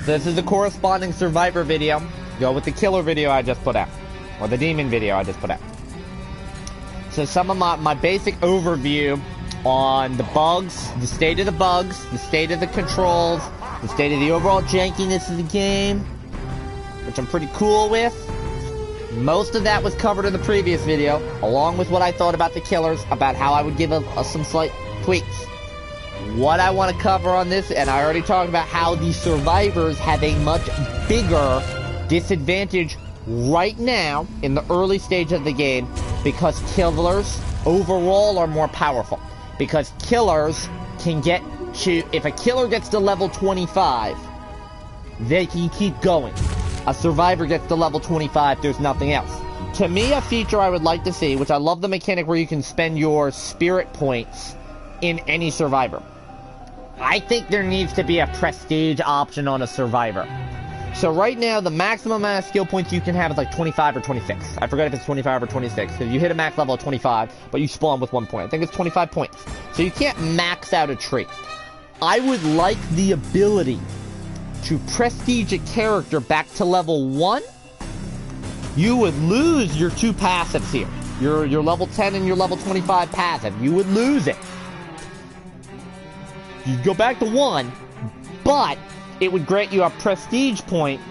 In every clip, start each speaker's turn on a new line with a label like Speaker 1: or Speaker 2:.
Speaker 1: This is the corresponding survivor video. Go with the killer video I just put out. Or the demon video I just put out. So some of my basic overview on the bugs, the state of the bugs, the state of the controls, the state of the overall jankiness of the game, which I'm pretty cool with. Most of that was covered in the previous video, along with what I thought about the killers, about how I would give some slight tweaks. What I want to cover on this, and I already talked about how the survivors have a much bigger disadvantage right now in the early stage of the game, because killers overall are more powerful. Because killers can get to, if a killer gets to level 25, they can keep going. A survivor gets to level 25, there's nothing else. To me, a feature I would like to see, which I love the mechanic where you can spend your spirit points in any survivor. I think there needs to be a prestige option on a survivor. So right now, the maximum amount of skill points you can have is like 25 or 26. I forget if it's 25 or 26. So you hit a max level of 25, but you spawn with 1 point. I think it's 25 points. So you can't max out a trait. I would like the ability to prestige a character back to level 1. You would lose your 2 passives here. Your level 10 and your level 25 passive. You would lose it. You'd go back to 1, but it would grant you a prestige point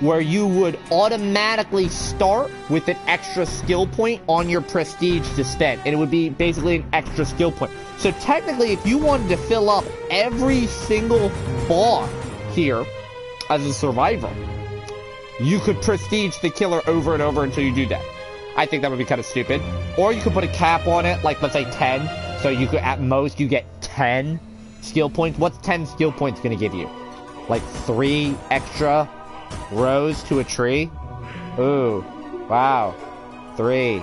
Speaker 1: where you would automatically start with an extra skill point on your prestige to spend. And it would be basically an extra skill point. So technically, if you wanted to fill up every single bar here as a survivor, you could prestige the killer over and over until you do that. I think that would be kind of stupid. Or you could put a cap on it, like let's say 10. So you could, at most, you get 10 skill points. What's 10 skill points going to give you? Like 3 extra rows to a tree? Ooh. Wow. 3.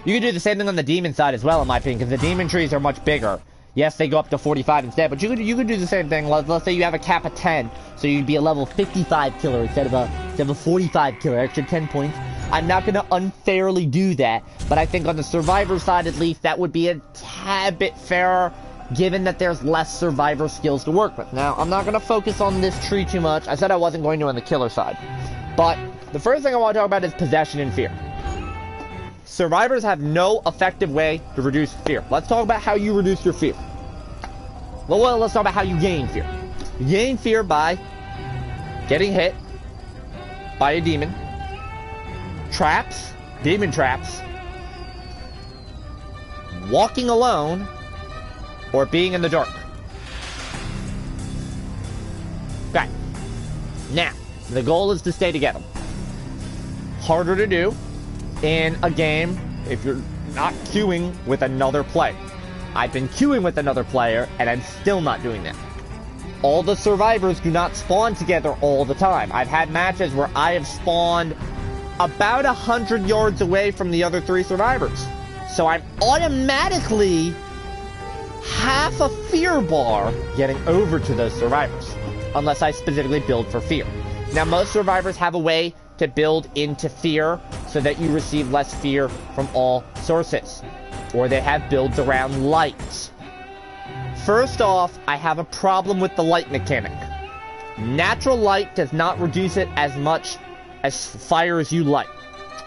Speaker 1: You can do the same thing on the demon side as well, in my opinion, because the demon trees are much bigger. Yes, they go up to 45 instead, but you could do the same thing. Let's say you have a cap of 10, so you'd be a level 55 killer instead of a 45 killer, extra 10 points. I'm not going to unfairly do that, but I think on the survivor side at least, that would be a tad bit fairer, given that there's less survivor skills to work with. Now, I'm not going to focus on this tree too much. I said I wasn't going to on the killer side. But the first thing I want to talk about is possession and fear. Survivors have no effective way to reduce fear. Let's talk about how you reduce your fear. Well, let's talk about how you gain fear. You gain fear by getting hit by a demon, traps, demon traps, walking alone, or being in the dark. Okay. Now, the goal is to stay together. Harder to do in a game if you're not queuing with another player. I've been queuing with another player, and I'm still not doing that. All the survivors do not spawn together all the time. I've had matches where I have spawned about 100 yards away from the other 3 survivors. So I'm automatically half a fear bar getting over to those survivors, unless I specifically build for fear. Now, most survivors have a way to build into fear so that you receive less fear from all sources, or they have builds around lights. First off, I have a problem with the light mechanic. Natural light does not reduce it as much as fire as you light.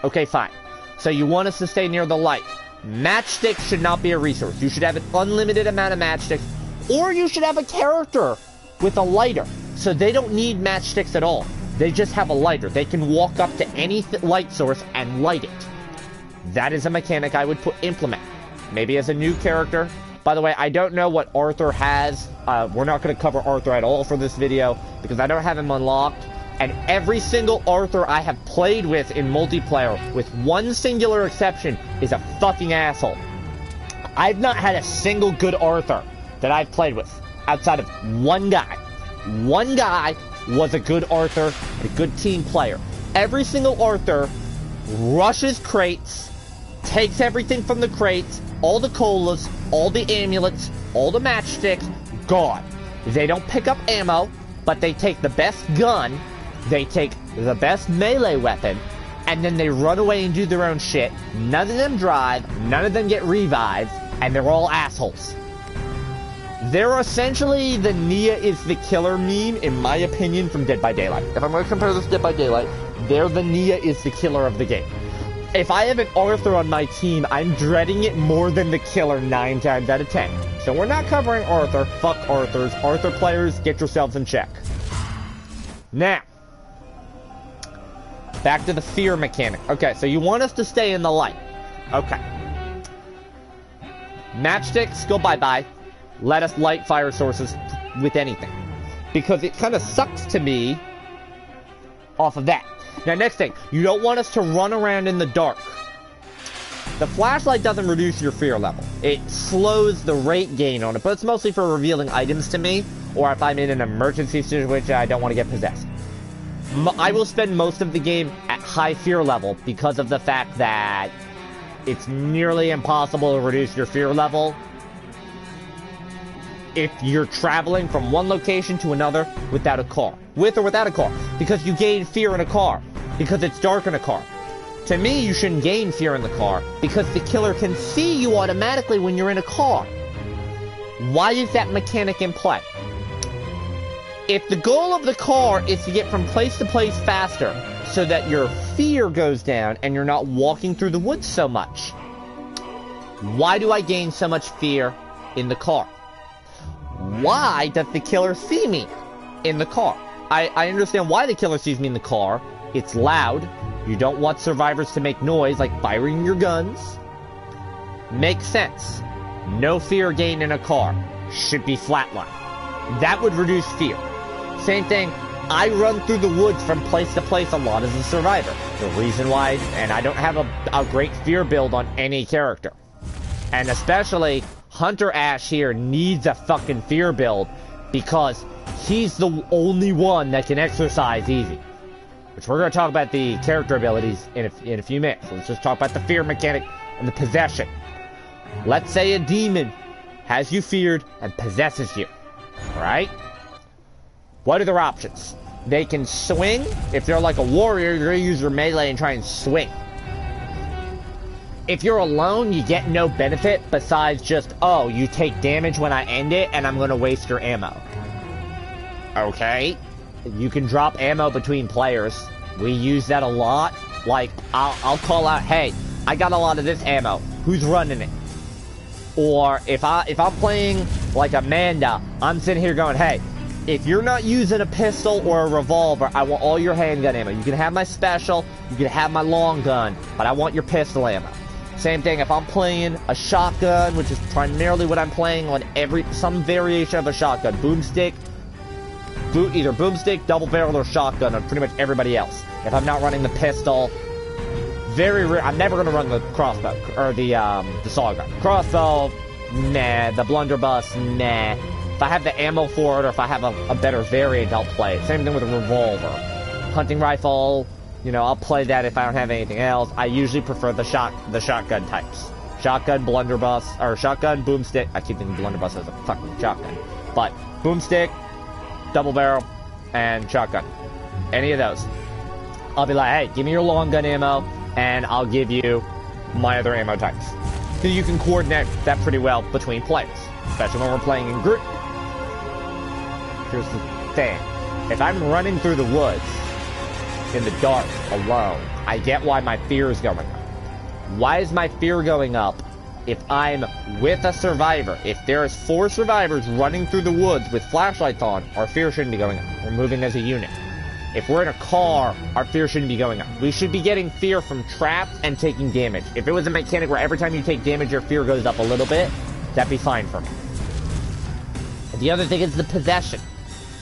Speaker 1: Okay, fine. So you want us to stay near the light. Matchsticks should not be a resource. You should have an unlimited amount of matchsticks, or you should have a character with a lighter, so they don't need matchsticks at all. They just have a lighter. They can walk up to any light source and light it. That is a mechanic I would implement. Maybe as a new character. By the way, I don't know what Arthur has. We're not going to cover Arthur at all for this video, because I don't have him unlocked. And every single Arthur I have played with in multiplayer, with one singular exception, is a fucking asshole. I've not had a single good Arthur that I've played with, outside of one guy. One guy was a good Arthur, a good team player. Every single Arthur rushes crates, takes everything from the crates, all the colas, all the amulets, all the matchsticks, gone. They don't pick up ammo, but they take the best gun, they take the best melee weapon, and then they run away and do their own shit. None of them drive, none of them get revived, and they're all assholes. They're essentially the Nia is the killer meme, in my opinion, from Dead by Daylight. If I'm going to compare this to Dead by Daylight, they're the Nia is the killer of the game. If I have an Arthur on my team, I'm dreading it more than the killer 9 times out of 10. So we're not covering Arthur. Fuck Arthurs. Arthur players, get yourselves in check. Now, back to the fear mechanic. Okay, so you want us to stay in the light. Okay. Matchsticks, go bye-bye. Let us light fire sources with anything. Because it kind of sucks to me off of that. Now, next thing. You don't want us to run around in the dark. The flashlight doesn't reduce your fear level. It slows the rate gain on it, but it's mostly for revealing items to me, or if I'm in an emergency situation I don't want to get possessed. I will spend most of the game at high fear level because of the fact that it's nearly impossible to reduce your fear level if you're traveling from one location to another without a car. With or without a car. Because you gain fear in a car. Because it's dark in a car. To me, you shouldn't gain fear in the car. Because the killer can see you automatically when you're in a car. Why is that mechanic in play? If the goal of the car is to get from place to place faster, so that your fear goes down and you're not walking through the woods so much, why do I gain so much fear in the car? Why does the killer see me in the car? I understand why the killer sees me in the car. It's loud. You don't want survivors to make noise like firing your guns. Makes sense. No fear gain in a car. Should be flatline. That would reduce fear. Same thing, I run through the woods from place to place a lot as a survivor. The reason why, and I don't have a great fear build on any character. And especially, Hunter Ash here needs a fucking fear build because he's the only one that can exercise easy. Which we're going to talk about the character abilities in a few minutes. Let's just talk about the fear mechanic and the possession. Let's say a demon has you feared and possesses you. Alright? What are their options? They can swing. If they're like a warrior, you're going to use your melee and try and swing. If you're alone, you get no benefit besides just, oh, you take damage when I end it, and I'm going to waste your ammo. Okay. You can drop ammo between players. We use that a lot. Like, I'll call out, hey, I got a lot of this ammo. Who's running it? Or if I'm playing like Amanda, I'm sitting here going, hey, if you're not using a pistol or a revolver, I want all your handgun ammo. You can have my special, you can have my long gun, but I want your pistol ammo. Same thing, if I'm playing a shotgun, which is primarily what I'm playing on some variation of a shotgun. Boomstick, either boomstick, double barrel, or shotgun on pretty much everybody else. If I'm not running the pistol, very rare, I'm never going to run the crossbow, or the saw gun. Crossbow, nah. The blunderbuss, nah. If I have the ammo for it, or if I have a better variant, I'll play it. Same thing with a revolver. Hunting rifle, you know, I'll play that if I don't have anything else. I usually prefer the shotgun types. Shotgun, blunderbuss, or shotgun, boomstick. I keep thinking blunderbuss as a fucking shotgun. But boomstick, double barrel, and shotgun. Any of those. I'll be like, hey, give me your long gun ammo, and I'll give you my other ammo types. So you can coordinate that pretty well between players. Especially when we're playing in group. Here's the thing. If I'm running through the woods in the dark alone, I get why my fear is going up. Why is my fear going up if I'm with a survivor? If there's 4 survivors running through the woods with flashlights on, our fear shouldn't be going up. We're moving as a unit. If we're in a car, our fear shouldn't be going up. We should be getting fear from traps and taking damage. If it was a mechanic where every time you take damage, your fear goes up a little bit, that'd be fine for me. The other thing is the possession.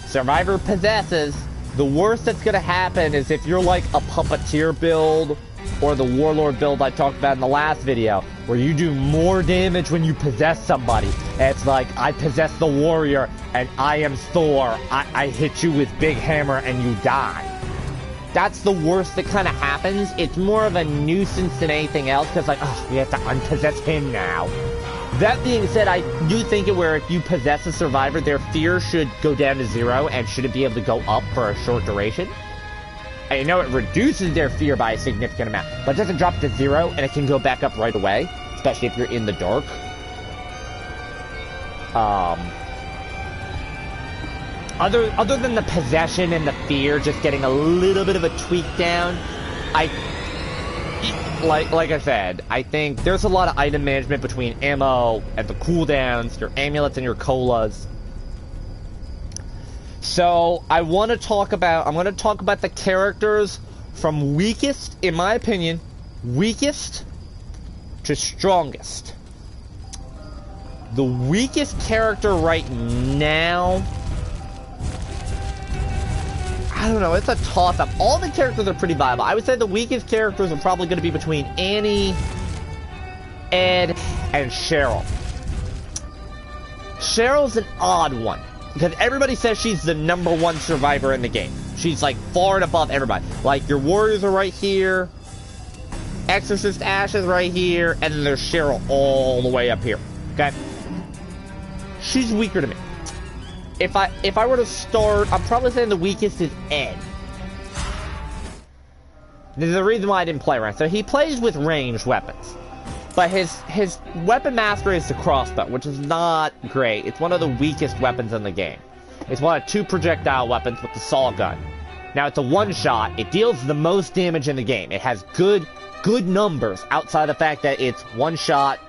Speaker 1: Survivor possesses. The worst that's going to happen is if you're like a puppeteer build or the warlord build I talked about in the last video, where you do more damage when you possess somebody. It's like, I possess the warrior and I am Thor. I hit you with big hammer and you die. That's the worst that kind of happens. It's more of a nuisance than anything else, because like, oh, we have to unpossess him now. That being said, I do think it where if you possess a survivor, their fear should go down to 0 and shouldn't be able to go up for a short duration. I know it reduces their fear by a significant amount, but it doesn't drop to 0 and it can go back up right away, especially if you're in the dark. other than the possession and the fear just getting a little bit of a tweak down, like I said, I think there's a lot of item management between ammo and the cooldowns, your amulets and your colas. So I'm going to talk about the characters from weakest, in my opinion, weakest to strongest. The weakest character right now, I don't know, it's a toss-up. All the characters are pretty viable. I would say the weakest characters are probably going to be between Annie, Ed, and Cheryl. Cheryl's an odd one, because everybody says she's the #1 survivor in the game. She's like far and above everybody. Like, your warriors are right here, Exorcist Ash is right here, and then there's Cheryl all the way up here. Okay? She's weaker to me. If I were to start, I'm probably saying the weakest is Ed. There's a reason why I didn't play around. So he plays with ranged weapons, but his weapon mastery is the crossbow, which is not great. It's one of the weakest weapons in the game. It's one of 2 projectile weapons with the saw gun. Now it's a one-shot. It deals the most damage in the game. It has good numbers outside the fact that it's one shot,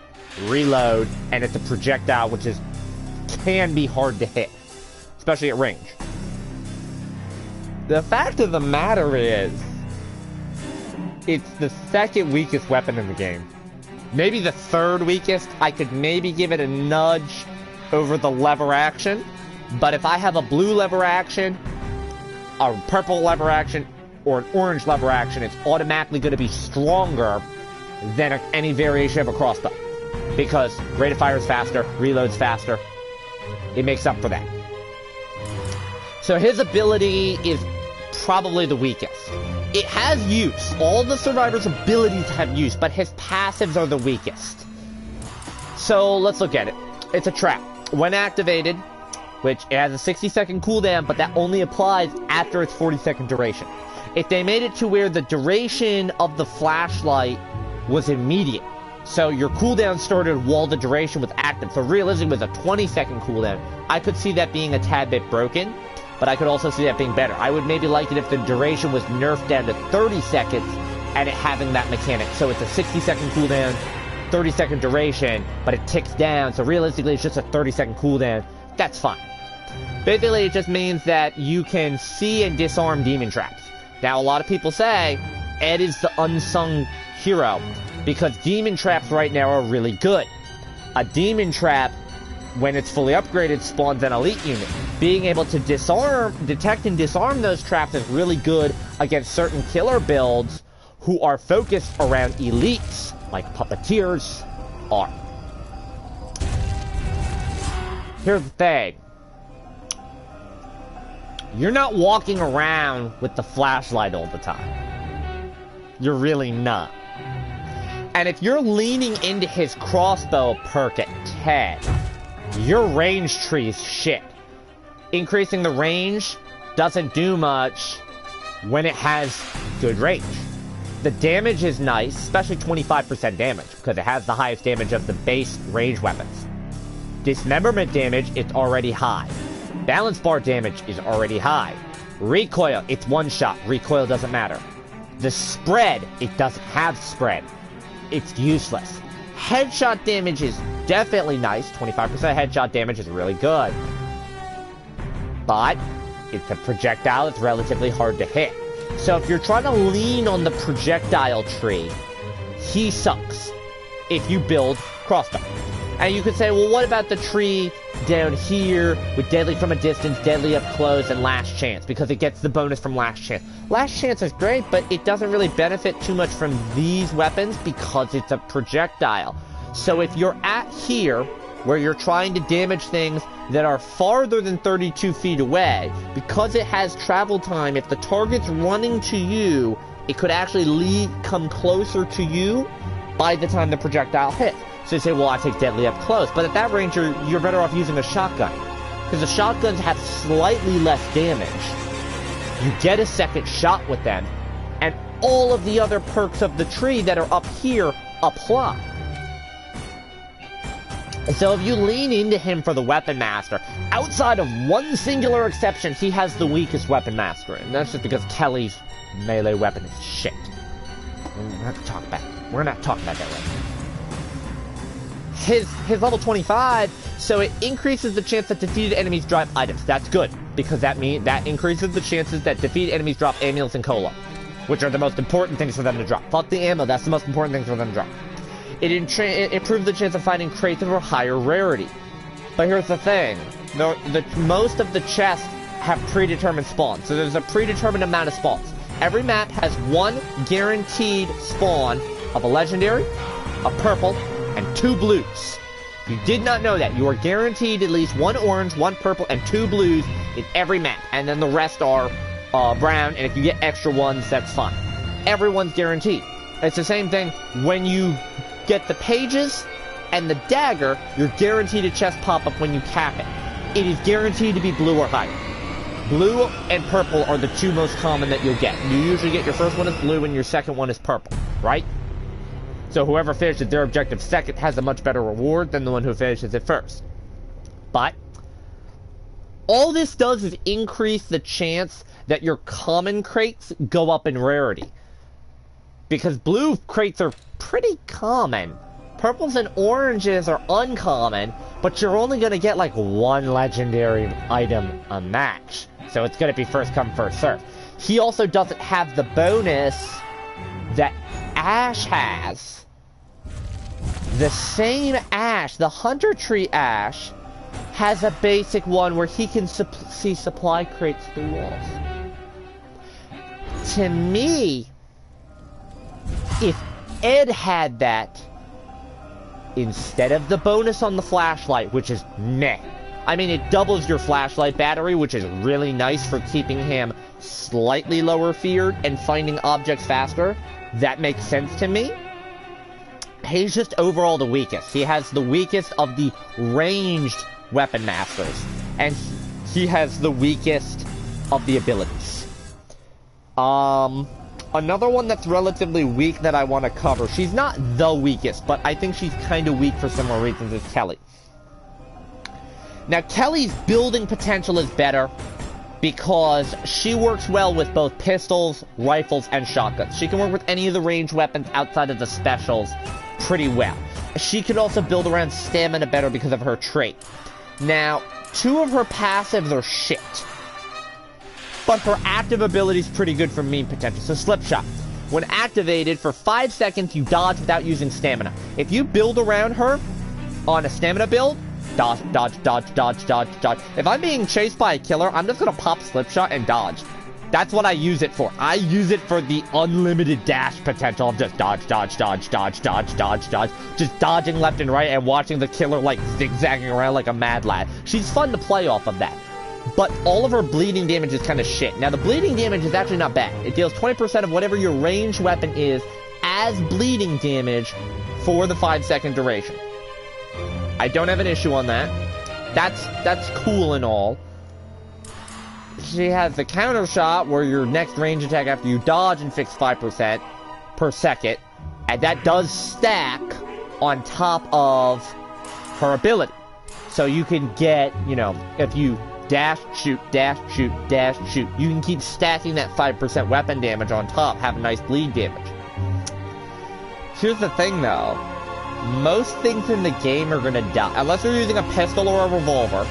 Speaker 1: reload, and it's a projectile, which can be hard to hit, especially at range. The fact of the matter is, it's the second weakest weapon in the game. Maybe the third weakest. I could maybe give it a nudge over the lever action, but if I have a blue lever action, a purple lever action, or an orange lever action, it's automatically going to be stronger than any variation of a crossbow, because rate of fire is faster, reloads faster. It makes up for that. So his ability is probably the weakest. It has use. All the survivors' abilities have use, but his passives are the weakest. So let's look at it. It's a trap. When activated, which it has a 60-second cooldown, but that only applies after its 40-second duration. If they made it to where the duration of the flashlight was immediate, so your cooldown started while the duration was active, so realistically with a 20-second cooldown, I could see that being a tad bit broken, but I could also see that being better. I would maybe like it if the duration was nerfed down to 30 seconds and it having that mechanic. So it's a 60-second cooldown, 30-second duration, but it ticks down, so realistically it's just a 30-second cooldown. That's fine. Basically, it just means that you can see and disarm demon traps. Now, a lot of people say Ed is the unsung hero because demon traps right now are really good. A demon trap, when it's fully upgraded, spawns an elite unit. Being able to detect and disarm those traps is really good against certain killer builds who are focused around elites, like puppeteers are. Here's the thing. You're not walking around with the flashlight all the time. You're really not. And if you're leaning into his crossbow perk at 10, your range tree is shit. Increasing the range doesn't do much when it has good range. The damage is nice, especially 25% damage, because it has the highest damage of the base range weapons. Dismemberment damage, it's already high. Balance bar damage is already high. Recoil, it's one shot. Recoil doesn't matter. The spread, it doesn't have spread. It's useless. Headshot damage is definitely nice. 25% headshot damage is really good. But it's a projectile that's relatively hard to hit. So if you're trying to lean on the projectile tree, he sucks if you build crossbow. And you could say, well, what about the tree down here with deadly from a distance, deadly up close, and last chance, because it gets the bonus from last chance. Last chance is great, but it doesn't really benefit too much from these weapons because it's a projectile. So if you're at here, where you're trying to damage things that are farther than 32 feet away, because it has travel time, if the target's running to you, it could actually come closer to you by the time the projectile hits. So you say, well, I take deadly up close. But at that range, you're better off using a shotgun. Because the shotguns have slightly less damage. You get a second shot with them. And all of the other perks of the tree that are up here apply. So if you lean into him for the Weapon Master, outside of one singular exception, he has the weakest Weapon Master. And that's just because Kelly's melee weapon is shit. We're gonna have to talk about it. We're gonna have to talk about that right now. His level 25, so it increases the chance that defeated enemies drop items. That's good, because that increases the chances that defeated enemies drop amulets and cola, which are the most important things for them to drop. Fuck the ammo, that's the most important thing for them to drop. It improves the chance of finding crates of a higher rarity. But here's the thing. Most of the chests have predetermined spawns. So there's a predetermined amount of spawns. Every map has one guaranteed spawn of a legendary, a purple, and 2 blues. If you did not know that, you are guaranteed at least 1 orange, 1 purple, and 2 blues in every map. And then the rest are brown, and if you get extra ones, that's fine. Everyone's guaranteed. It's the same thing when you get the pages and the dagger, you're guaranteed a chest pop-up when you cap it. It is guaranteed to be blue or higher. Blue and purple are the 2 most common that you'll get. You usually get your first one is blue and your second one is purple, right? So whoever finishes their objective second has a much better reward than the one who finishes it first. But all this does is increase the chance that your common crates go up in rarity. Because blue crates are pretty common. Purples and oranges are uncommon, but you're only going to get like 1 legendary item a match. So it's going to be first come, first serve. He also doesn't have the bonus that Ash has. The same Ash, the Hunter Tree Ash, has a basic one where he can see supply crates through walls. To me, if Ed had that, instead of the bonus on the flashlight, which is meh. I mean, it doubles your flashlight battery, which is really nice for keeping him slightly lower feared and finding objects faster. That makes sense to me. He's just overall the weakest. He has the weakest of the ranged weapon masters. And he has the weakest of the abilities. Another one that's relatively weak that I want to cover. She's not the weakest, but I think she's kind of weak for similar reasons as Kelly. Now, Kelly's building potential is better because she works well with both pistols, rifles, and shotguns. She can work with any of the ranged weapons outside of the specials pretty well. She can also build around stamina better because of her trait. Now, 2 of her passives are shit. But her active ability is pretty good for meme potential. So Slip Shot. When activated, for 5 seconds, you dodge without using stamina. If you build around her on a stamina build, dodge, dodge, dodge, dodge, dodge, dodge. If I'm being chased by a killer, I'm just going to pop Slip Shot and dodge. That's what I use it for. I use it for the unlimited dash potential of just dodge, dodge, dodge, dodge, dodge, dodge, dodge. Just dodging left and right and watching the killer, like, zigzagging around like a mad lad. She's fun to play off of that. But all of her bleeding damage is kind of shit. Now, the bleeding damage is actually not bad. It deals 20% of whatever your ranged weapon is as bleeding damage for the 5-second duration. I don't have an issue on that. That's cool and all. She has the counter shot where your next range attack after you dodge and fix 5% per second. And that does stack on top of her ability. So you can get, you know, if you dash, shoot, dash, shoot, dash, shoot. You can keep stacking that 5% weapon damage on top, have a nice bleed damage. Here's the thing, though. Most things in the game are gonna die. Unless you're using a pistol or a revolver,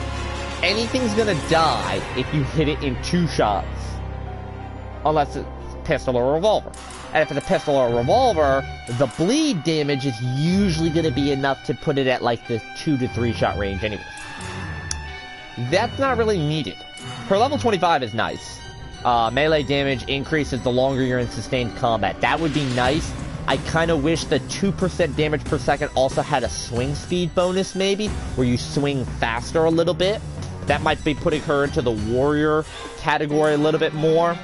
Speaker 1: anything's gonna die if you hit it in 2 shots. Unless it's pistol or revolver. And if it's a pistol or a revolver, the bleed damage is usually gonna be enough to put it at like the 2 to 3 shot range anyways. That's not really needed. Her level 25 is nice. Melee damage increases the longer you're in sustained combat. That would be nice. I kind of wish the 2% damage per second also had a swing speed bonus, maybe, where you swing faster a little bit. That might be putting her into the warrior category a little bit more.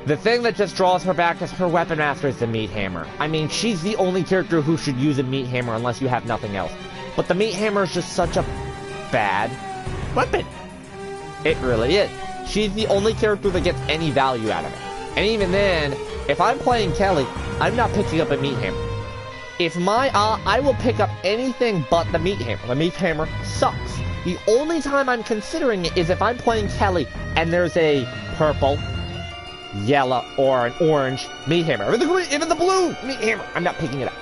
Speaker 1: The thing that just draws her back is her weapon master is the meat hammer. I mean, she's the only character who should use a meat hammer unless you have nothing else. But the meat hammer is just such a bad weapon. It really is. She's the only character that gets any value out of it. And even then, if I'm playing Kelly, I'm not picking up a meat hammer. if I will pick up anything but the meat hammer. The meat hammer sucks. The only time I'm considering it is if I'm playing Kelly and there's a purple, yellow, or an orange meat hammer. Even the blue meat hammer, I'm not picking it up.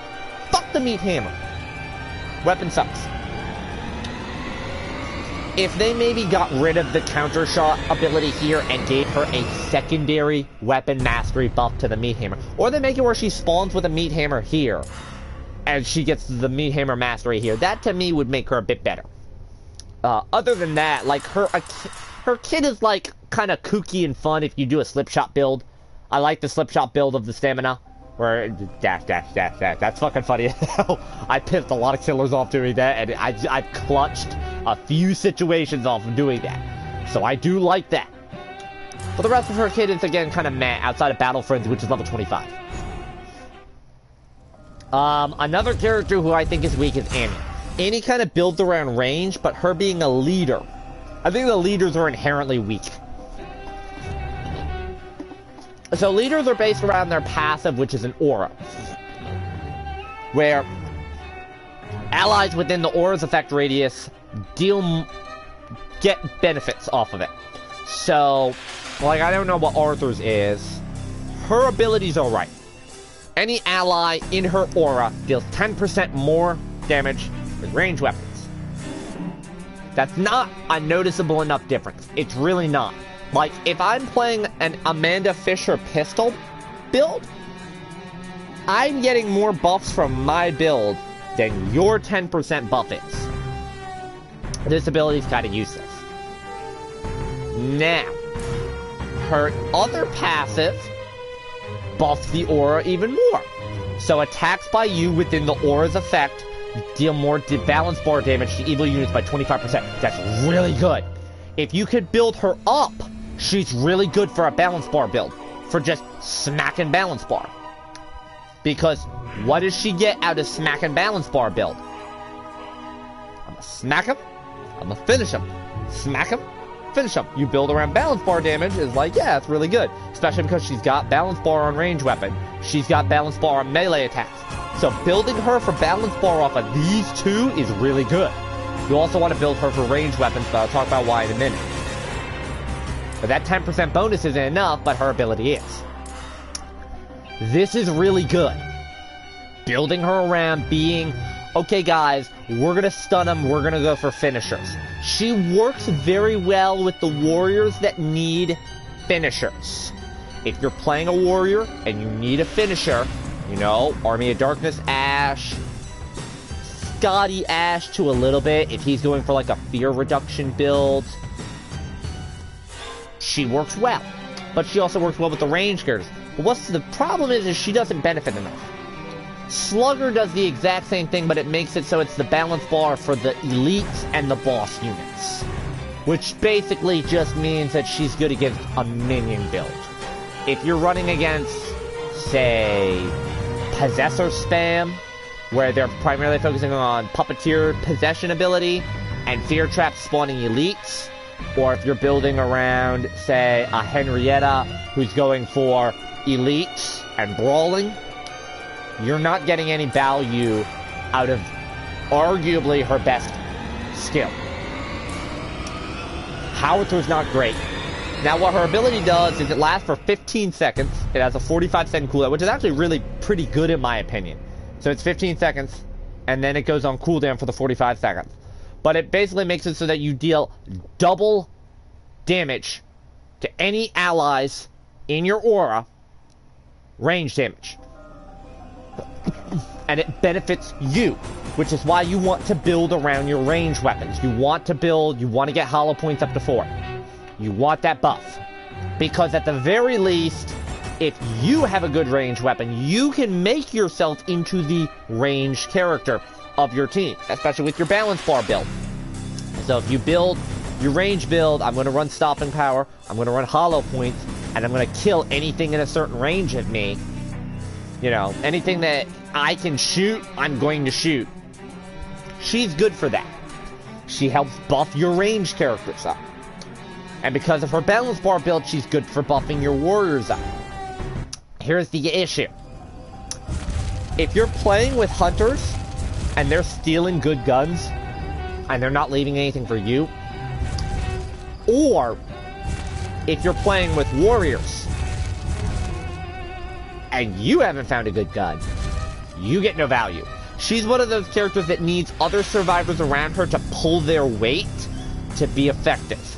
Speaker 1: Fuck the meat hammer. Weapon sucks. If they maybe got rid of the counter shot ability here and gave her a secondary weapon mastery buff to the meat hammer, or they make it where she spawns with a meat hammer here and she gets the meat hammer mastery here, that to me would make her a bit better. Other than that, like her kit is like kind of kooky and fun if you do a slip shot build. I like the slip shot build of the stamina where dash dash dash dash. That's fucking funny as hell. I pissed a lot of killers off doing that, and I've clutched a few situations off of doing that. So I do like that. But the rest of her kit is again kind of meh outside of Battle Friends, which is level 25. Another character who I think is weak is Annie. Annie kind of builds around range, but her being a leader, I think the leaders are inherently weak. So leaders are based around their passive, which is an aura, where allies within the aura's effect radius get benefits off of it. So, like, I don't know what Arthur's is. Her ability's alright. Any ally in her aura deals 10% more damage with ranged weapons. That's not a noticeable enough difference. It's really not. Like, if I'm playing an Amanda Fisher pistol build, I'm getting more buffs from my build than your 10% buff is. This ability's kind of useless. Now, her other passive buffs the aura even more. So attacks by you within the aura's effect deal more balance bar damage to evil units by 25%. That's really good. If you could build her up, she's really good for a balance bar build. For just smacking balance bar. Because what does she get out of smacking balance bar build? I'm gonna smack him. I'm gonna finish him. Smack him. Finish him. You build around balance bar damage is like, yeah, it's really good. Especially because she's got balance bar on range weapon. She's got balance bar on melee attacks. So building her for balance bar off of these two is really good. You also want to build her for range weapons, but I'll talk about why in a minute. But that 10% bonus isn't enough, but her ability is. This is really good. Building her around being, okay guys, we're gonna stun them, we're gonna go for finishers. She works very well with the warriors that need finishers. If you're playing a warrior and you need a finisher, you know, Army of Darkness Ash, Scotty Ash to a little bit, if he's going for like a fear reduction build, she works well. But she also works well with the range characters. But what's the problem is she doesn't benefit enough. Slugger does the exact same thing, but it makes it so it's the balance bar for the elites and the boss units. Which basically just means that she's good against a minion build. If you're running against, say, Possessor spam, where they're primarily focusing on Puppeteer possession ability and Fear Trap spawning elites, or if you're building around, say, a Henrietta who's going for elites and brawling, you're not getting any value out of arguably her best skill. Howither's not great. Now what her ability does is it lasts for 15 seconds. It has a 45-second cooldown, which is actually really pretty good in my opinion. So it's 15 seconds, and then it goes on cooldown for the 45 seconds. But it basically makes it so that you deal double damage to any allies in your aura, range damage. And it benefits you, which is why you want to build around your range weapons. You want to get hollow points up to 4. You want that buff. Because at the very least, if you have a good range weapon, you can make yourself into the ranged character of your team, especially with your balance bar build. So if you build your range build, I'm going to run stopping power, I'm going to run hollow points, and I'm going to kill anything in a certain range of me. You know, anything that I can shoot, I'm going to shoot. She's good for that. She helps buff your range characters up. And because of her balance bar build, she's good for buffing your warriors up. Here's the issue. If you're playing with hunters and they're stealing good guns and they're not leaving anything for you, or if you're playing with warriors and you haven't found a good gun, you get no value. She's one of those characters that needs other survivors around her to pull their weight to be effective.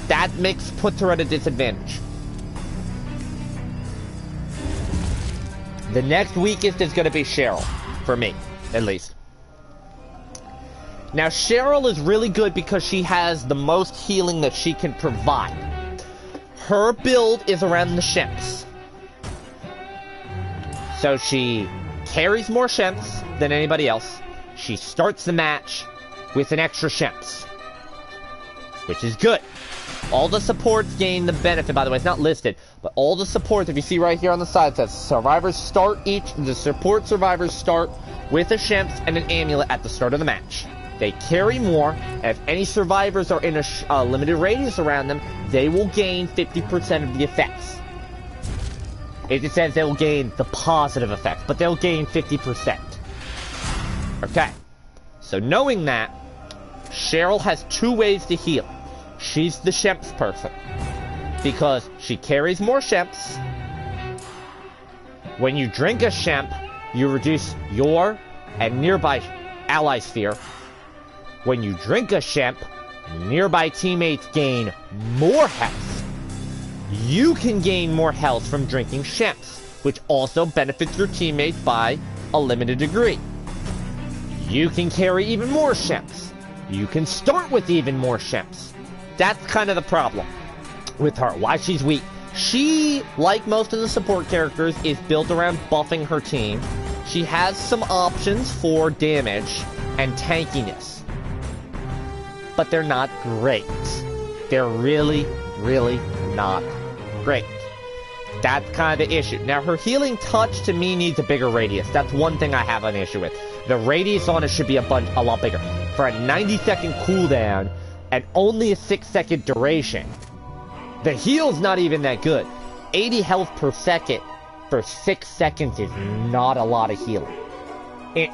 Speaker 1: That puts her at a disadvantage. The next weakest is going to be Cheryl, for me, at least. Now, Cheryl is really good because she has the most healing that she can provide. Her build is around the shemps. So she carries more shemps than anybody else. She starts the match with an extra shemps, which is good. All the supports gain the benefit. By the way, it's not listed, but all the supports, if you see right here on the side, says survivors start the support survivors start with a shemps and an amulet at the start of the match. They carry more, and if any survivors are in a limited radius around them, they will gain 50% of the effects. It just says they will gain the positive effects, but they'll gain 50%. Okay. So knowing that, Cheryl has two ways to heal. She's the shemps person, because she carries more shemps. When you drink a shemp, you reduce your and nearby ally sphere. When you drink a shemp, nearby teammates gain more health. You can gain more health from drinking shemps, which also benefits your teammates by a limited degree. You can carry even more shemps. You can start with even more shemps. That's kind of the problem with her, why she's weak. She, like most of the support characters, is built around buffing her team. She has some options for damage and tankiness, but they're not great. They're really, really not great. That's kind of the issue. Now, her healing touch, to me, needs a bigger radius. That's one thing I have an issue with. The radius on it should be a lot bigger. For a 90-second cooldown and only a 6-second duration, the heal's not even that good. 80 health per second for 6 seconds is not a lot of healing.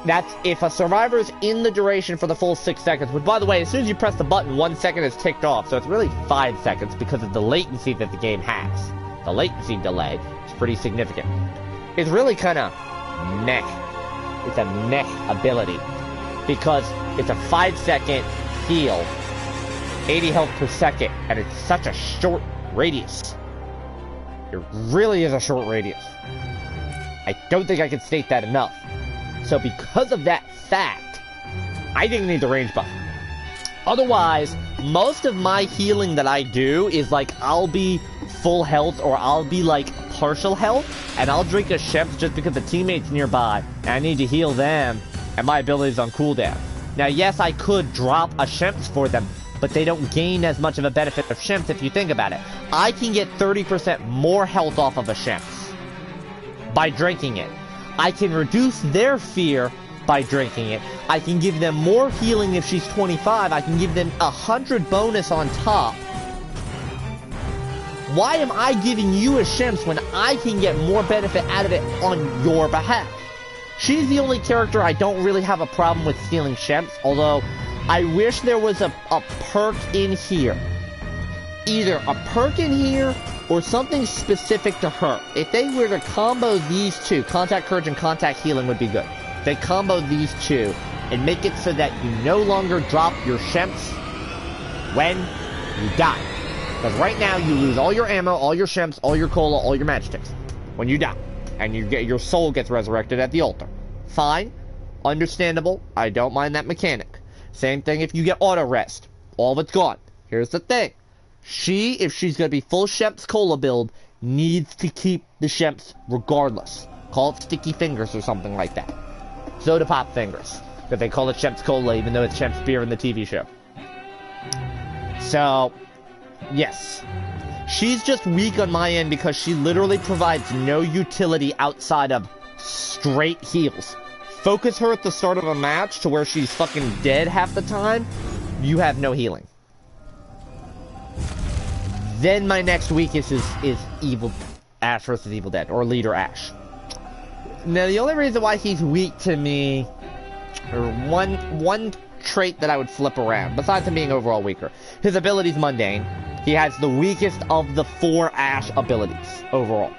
Speaker 1: That's if a survivor's in the duration for the full 6 seconds, which, by the way, as soon as you press the button, 1 second is ticked off, so it's really 5 seconds because of the latency that the game has. The latency delay is pretty significant. It's really kind of meh. It's a meh ability, because it's a 5-second heal, 80 health per second, and it's such a short radius. It really is a short radius. I don't think I can state that enough. So because of that fact, I didn't need the range buff. Otherwise, most of my healing that I do is like, I'll be full health or I'll be like partial health, and I'll drink a shemp just because the teammate's nearby and I need to heal them and my ability's on cooldown. Now, yes, I could drop a shemps for them, but they don't gain as much of a benefit of shemps if you think about it. I can get 30% more health off of a shemps by drinking it. I can reduce their fear by drinking it. I can give them more healing if she's 25. I can give them 100 bonus on top. Why am I giving you a shemps when I can get more benefit out of it on your behalf? She's the only character I don't really have a problem with stealing shemps, although I wish there was a perk in here. Either a perk in here or something specific to her. If they were to combo these two, Contact Courage and Contact Healing would be good. They combo these two and make it so that you no longer drop your shemps when you die. Because right now you lose all your ammo, all your shemps, all your cola, all your matchsticks when you die. And your soul gets resurrected at the altar. Fine. Understandable. I don't mind that mechanic. Same thing if you get auto rest. All of it's gone. Here's the thing. If she's going to be full shemps cola build, needs to keep the shemps regardless. Call it sticky fingers or something like that. Soda pop fingers. But they call it shemps cola even though it's shemps beer in the TV show. So, yes. She's just weak on my end because she literally provides no utility outside of straight heals. Focus her at the start of a match to where she's fucking dead half the time, you have no healing. Then my next weakest is Evil Ash versus Evil Dead, or Leader Ash. Now, the only reason why he's weak to me, or one trait that I would flip around, besides him being overall weaker, his ability's mundane. He has the weakest of the 4 Ash abilities overall,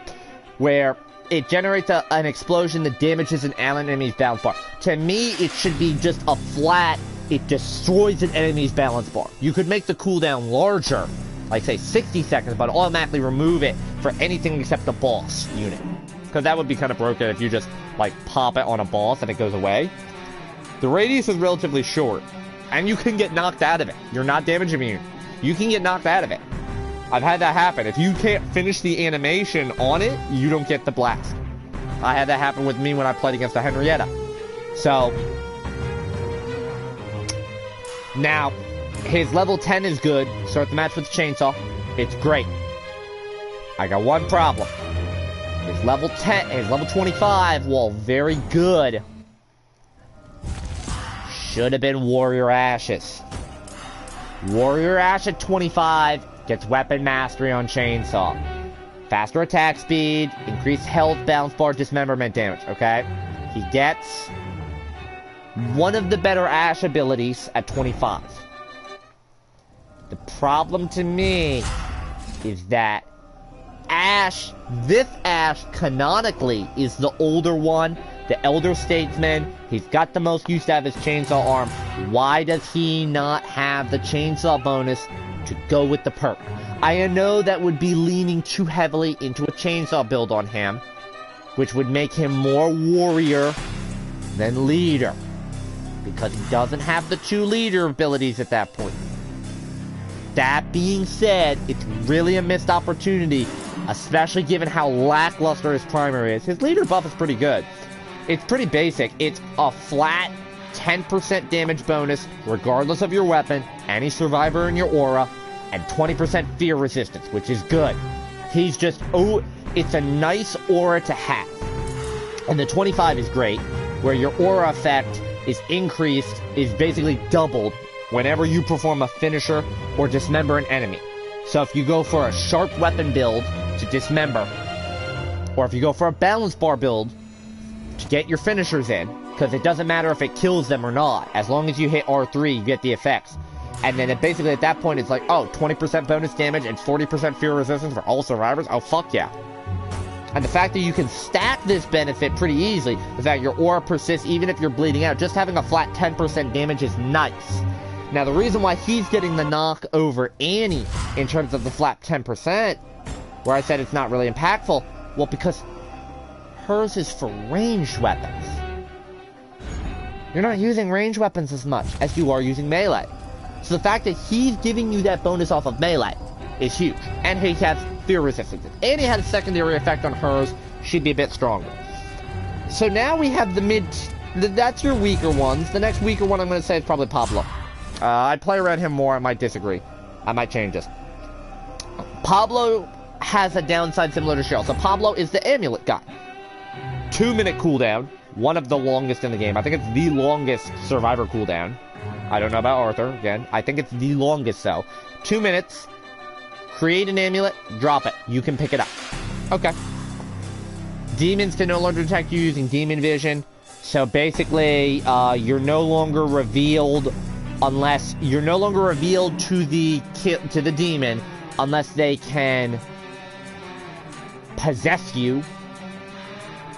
Speaker 1: where it generates an explosion that damages an alien enemy's balance bar. To me, it should be just a flat, it destroys an enemy's balance bar. You could make the cooldown larger, like say 60 seconds, but automatically remove it for anything except the boss unit. Because that would be kind of broken if you just, like, pop it on a boss and it goes away. The radius is relatively short, and you can get knocked out of it. You're not damage immune. You can get knocked out of it. I've had that happen. If you can't finish the animation on it, you don't get the blast. I had that happen with me when I played against the Henrietta. So, now, his level 10 is good. Start the match with the chainsaw. It's great. I got one problem. His level 10, his level 25, while very good, should have been Warrior Ashes. Warrior Ash at 25 gets weapon mastery on chainsaw. Faster attack speed, increased health, balance bar, dismemberment damage, okay? He gets one of the better Ash abilities at 25. The problem to me is that Ash, this Ash, canonically, is the older one, the elder statesman. He's got the most use out of his chainsaw arm. Why does he not have the chainsaw bonus to go with the perk? I know that would be leaning too heavily into a chainsaw build on him, which would make him more warrior than leader, because he doesn't have the 2 leader abilities at that point. That being said, it's really a missed opportunity, especially given how lackluster his primary is. His leader buff is pretty good. It's pretty basic. It's a flat 10% damage bonus, regardless of your weapon, any survivor in your aura, and 20% fear resistance, which is good. He's just, oh, it's a nice aura to have. And the 25 is great, where your aura effect is increased, is basically doubled whenever you perform a finisher or dismember an enemy. So if you go for a sharp weapon build to dismember, or if you go for a balance bar build to get your finishers in, because it doesn't matter if it kills them or not, as long as you hit R3, you get the effects. And then basically at that point it's like, oh, 20% bonus damage and 40% fear resistance for all survivors? Oh, fuck yeah. And the fact that you can stack this benefit pretty easily, the fact your aura persists even if you're bleeding out, just having a flat 10% damage is nice. Now, the reason why he's getting the knock over Annie in terms of the flat 10%, where I said it's not really impactful, well, because hers is for ranged weapons. You're not using ranged weapons as much as you are using melee. So the fact that he's giving you that bonus off of melee is huge. And he has fear resistance. Annie had a secondary effect on hers. She'd be a bit stronger. So now we have the mid... That's your weaker ones. The next weaker one I'm going to say is probably Pablo. I'd play around him more. I might disagree. I might change this. Pablo has a downside similar to Cheryl. So Pablo is the amulet guy. 2-minute cooldown. One of the longest in the game. I think it's the longest survivor cooldown. I don't know about Arthur, again. I think it's the longest, though. 2 minutes. Create an amulet. Drop it. You can pick it up. Okay. Demons can no longer detect you using demon vision. So basically, you're no longer revealed unless... You're no longer revealed to the demon unless they can possess you.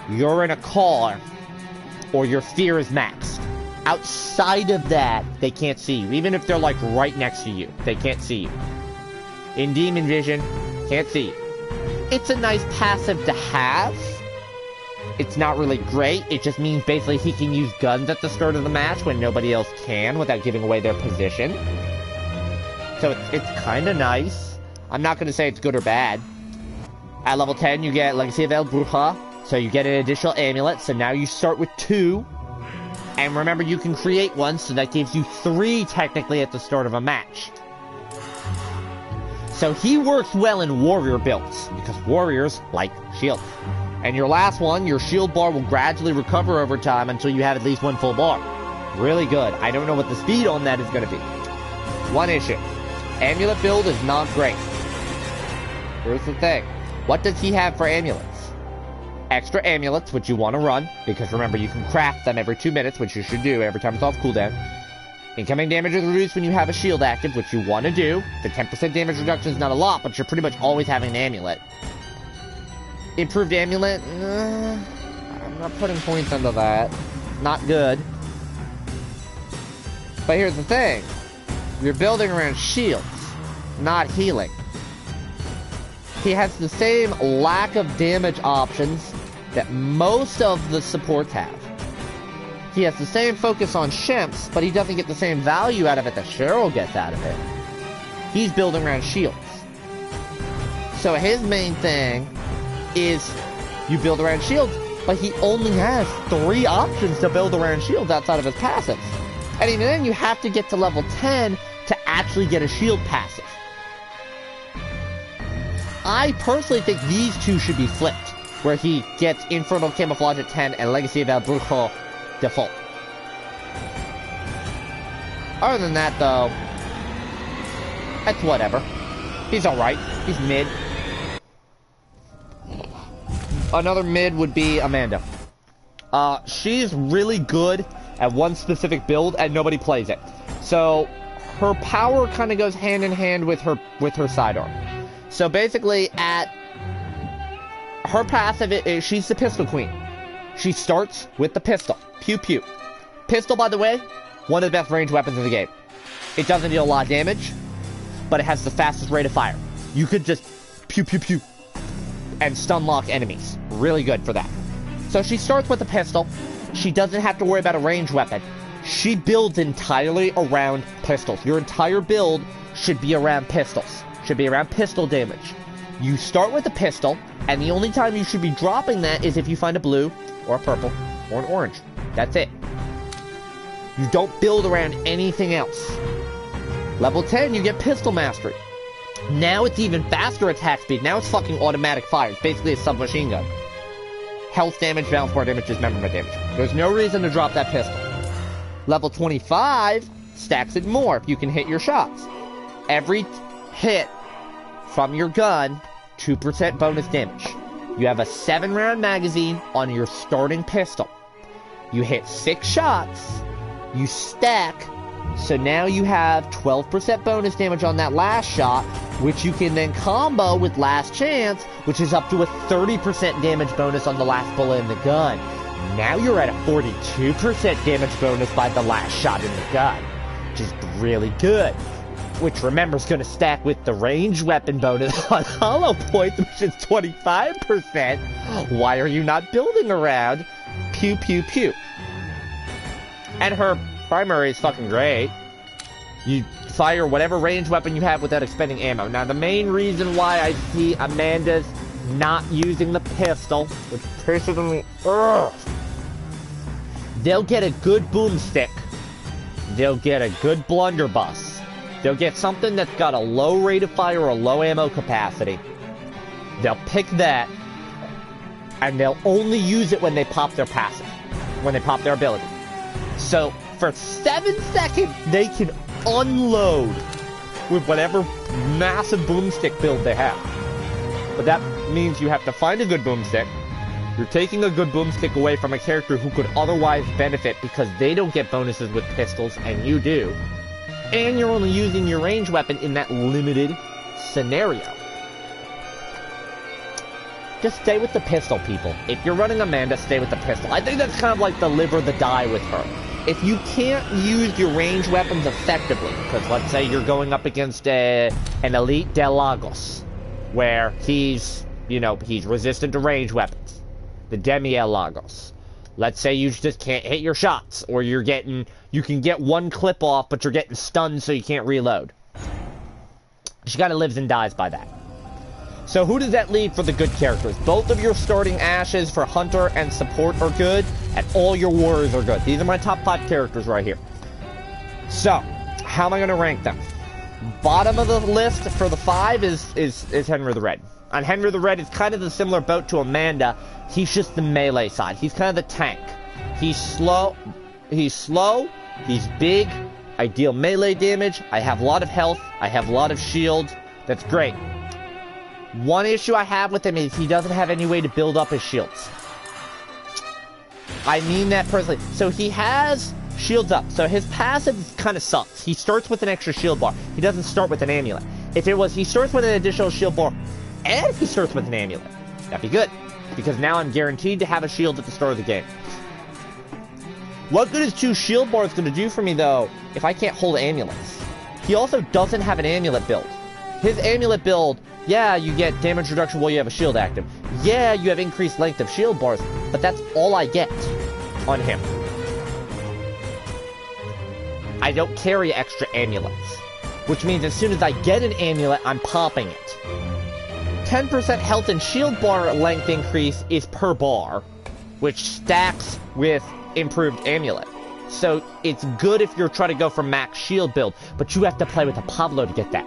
Speaker 1: You're in a car. Or your fear is maxed. Outside of that, they can't see you. Even if they're, like, right next to you, they can't see you. In demon vision, can't see you. It's a nice passive to have. It's not really great. It just means basically he can use guns at the start of the match when nobody else can without giving away their position. So it's kind of nice. I'm not going to say it's good or bad. At level 10, you get Legacy of El Bruja. So you get an additional amulet. So now you start with 2. And remember, you can create one, so that gives you 3 technically at the start of a match. So he works well in warrior builds, because warriors like shields. And your last one, your shield bar will gradually recover over time until you have at least 1 full bar. Really good. I don't know what the speed on that is going to be. One issue. Amulet build is not great. Here's the thing. What does he have for amulets? extra amulets, which you want to run, because remember, you can craft them every 2 minutes, which you should do every time it's off cooldown. Incoming damage is reduced when you have a shield active, which you want to do. The 10% damage reduction is not a lot, but you're pretty much always having an amulet. Improved amulet? I'm not putting points under that. Not good. But here's the thing. You're building around shields, not healing. He has the same lack of damage options that most of the supports have. He has the same focus on shimps, but he doesn't get the same value out of it that Cheryl gets out of it. He's building around shields. So his main thing is you build around shields, but he only has 3 options to build around shields outside of his passives. And even then, you have to get to level 10 to actually get a shield passive. I personally think these two should be flipped, where he gets Infernal Camouflage at 10 and Legacy of El Brujo default. Other than that, though, that's whatever. He's alright. He's mid. Another mid would be Amanda. She's really good at one specific build, and nobody plays it. So, her power kind of goes hand in hand with her sidearm. So basically, at her passive, she's the pistol queen. She starts with the pistol. Pew pew. Pistol, by the way, one of the best ranged weapons in the game. It doesn't deal a lot of damage, but it has the fastest rate of fire. You could just pew pew pew and stun lock enemies. Really good for that. So she starts with the pistol. She doesn't have to worry about a ranged weapon. She builds entirely around pistols. Your entire build should be around pistols. Should be around pistol damage. You start with a pistol, and the only time you should be dropping that is if you find a blue, or a purple, or an orange. That's it. You don't build around anything else. Level 10, you get pistol mastery. Now it's even faster attack speed. Now it's fucking automatic fire. It's basically a submachine gun. Health damage, balance bar damage, dismemberment damage. There's no reason to drop that pistol. Level 25 stacks it more if you can hit your shots. Every hit from your gun, 2% bonus damage. You have a 7-round magazine on your starting pistol. You hit 6 shots, you stack, so now you have 12% bonus damage on that last shot, which you can then combo with last chance, which is up to a 30% damage bonus on the last bullet in the gun. Now you're at a 42% damage bonus by the last shot in the gun, which is really good. Which, remember, is going to stack with the ranged weapon bonus on hollow points, which is 25%. Why are you not building around pew pew pew? And her primary is fucking great. You fire whatever ranged weapon you have without expending ammo. Now, the main reason why I see Amanda's not using the pistol, which personally, they'll get a good boomstick. They'll get a good blunderbuss. They'll get something that's got a low rate of fire or a low ammo capacity. They'll pick that, and they'll only use it when they pop their passive, when they pop their ability. So, for 7 seconds, they can unload with whatever massive boomstick build they have. But that means you have to find a good boomstick. You're taking a good boomstick away from a character who could otherwise benefit because they don't get bonuses with pistols, and you do. And you're only using your ranged weapon in that limited scenario. Just stay with the pistol, people. If you're running Amanda, stay with the pistol. I think that's kind of like the live or the die with her. If you can't use your ranged weapons effectively, because let's say you're going up against an elite Del Lagos, where he's resistant to ranged weapons. The Demi El Lagos. Let's say you just can't hit your shots, or you can get one clip off, but you're getting stunned so you can't reload. She kind of lives and dies by that. So who does that leave for the good characters? Both of your starting ashes for Hunter and support are good, and all your warriors are good. These are my top 5 characters right here. So, how am I going to rank them? Bottom of the list for the 5 is Henry the Red. On Henry the Red, it's kind of the similar boat to Amanda. He's just the melee side. He's kind of the tank. He's slow. He's big. I deal melee damage. I have a lot of health. I have a lot of shield. That's great. One issue I have with him is he doesn't have any way to build up his shields. I mean that personally. So he has shields up. So his passive kind of sucks. He starts with an extra shield bar. He doesn't start with an amulet. If it was he starts with an additional shield bar and he starts with an amulet, that'd be good. Because now I'm guaranteed to have a shield at the start of the game. What good is 2 shield bars going to do for me, though, if I can't hold amulets? He also doesn't have an amulet build. His amulet build, yeah, you get damage reduction while you have a shield active. Yeah, you have increased length of shield bars, but that's all I get on him. I don't carry extra amulets, which means as soon as I get an amulet, I'm popping it. 10% health and shield bar length increase is per bar, which stacks with improved amulet. So it's good if you're trying to go for max shield build, but you have to play with a Pablo to get that.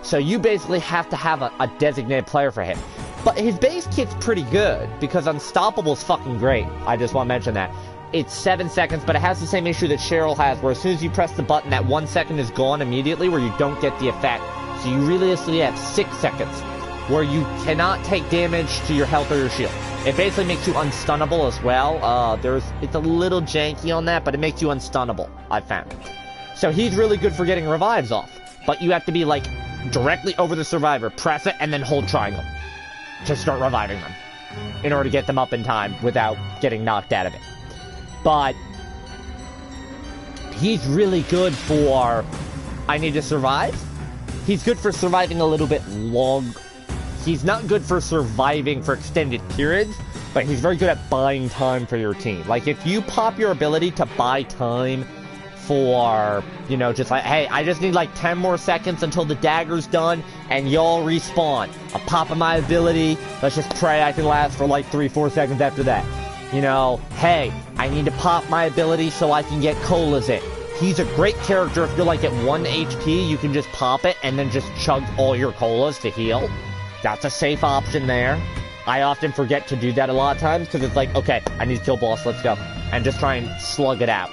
Speaker 1: So you basically have to have a designated player for him. But his base kit's pretty good, because Unstoppable's fucking great. I just want to mention that. It's 7 seconds, but it has the same issue that Cheryl has, where as soon as you press the button, that 1 second is gone immediately, where you don't get the effect. So you realistically have 6 seconds, where you cannot take damage to your health or your shield. It basically makes you unstunnable as well. It's a little janky on that, but it makes you unstunnable, I found. So he's really good for getting revives off. But you have to be, like, directly over the survivor, press it, and then hold triangle to start reviving them in order to get them up in time without getting knocked out of it. But he's really good for I need to survive. He's good for surviving a little bit long. He's not good for surviving for extended periods, but he's very good at buying time for your team. Like, if you pop your ability to buy time for, you know, just like, hey, I just need like 10 more seconds until the dagger's done, and y'all respawn. I'm popping my ability. Let's just pray I can last for like 3-4 seconds after that. You know, hey, I need to pop my ability so I can get colas in. He's a great character if you're like at 1 HP, you can just pop it and then just chug all your colas to heal. That's a safe option there. I often forget to do that a lot of times because it's like, okay, I need to kill boss, let's go. And just try and slug it out.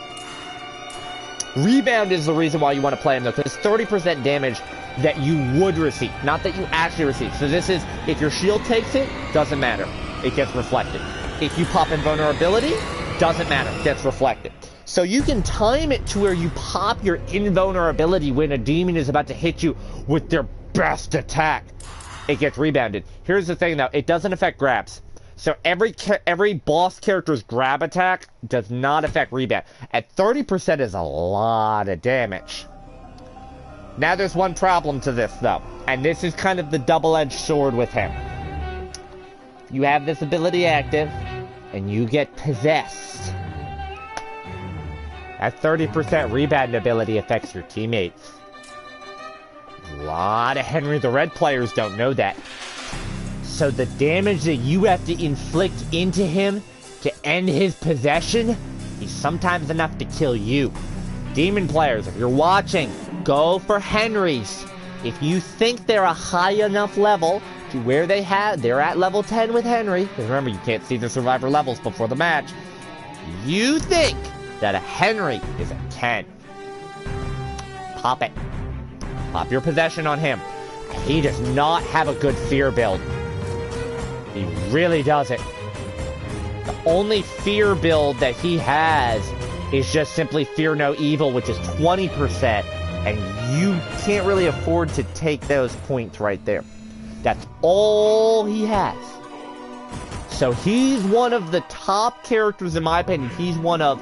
Speaker 1: Rebound is the reason why you want to play him though, because 30% damage that you would receive, not that you actually receive. So this is, if your shield takes it, doesn't matter. It gets reflected. If you pop invulnerability, doesn't matter, gets reflected. So you can time it to where you pop your invulnerability when a demon is about to hit you with their best attack. It gets rebounded. Here's the thing though, it doesn't affect grabs. So every boss character's grab attack does not affect rebound. At 30% is a lot of damage. Now there's one problem to this though, and this is kind of the double-edged sword with him. You have this ability active, and you get possessed. That 30% rebound ability affects your teammates. A lot of Henry the Red players don't know that. So the damage that you have to inflict into him to end his possession is sometimes enough to kill you. Demon players, if you're watching, go for Henrys. If you think they're a high enough level to where they're at level 10 with Henry, because remember, you can't see the survivor levels before the match, you think that a Henry is a 10. Pop it. Pop your possession on him. He does not have a good fear build. He really doesn't. The only fear build that he has is just simply Fear No Evil, which is 20%, and you can't really afford to take those points right there. That's all he has. So he's one of the top characters, in my opinion. He's one of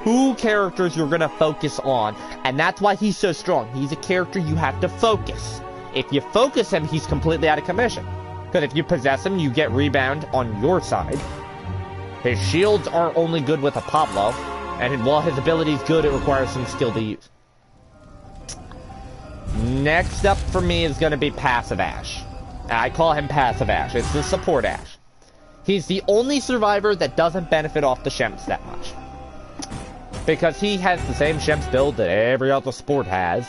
Speaker 1: 2 characters you're going to focus on, and that's why he's so strong. He's a character you have to focus. If you focus him, he's completely out of commission. Because if you possess him, you get rebound on your side. His shields are only good with a Pablo, and while his ability is good, it requires some skill to use. Next up for me is going to be Passive Ash. I call him Passive Ash. It's the support Ash. He's the only survivor that doesn't benefit off the Shemps that much. Because he has the same Shemps build that every other sport has,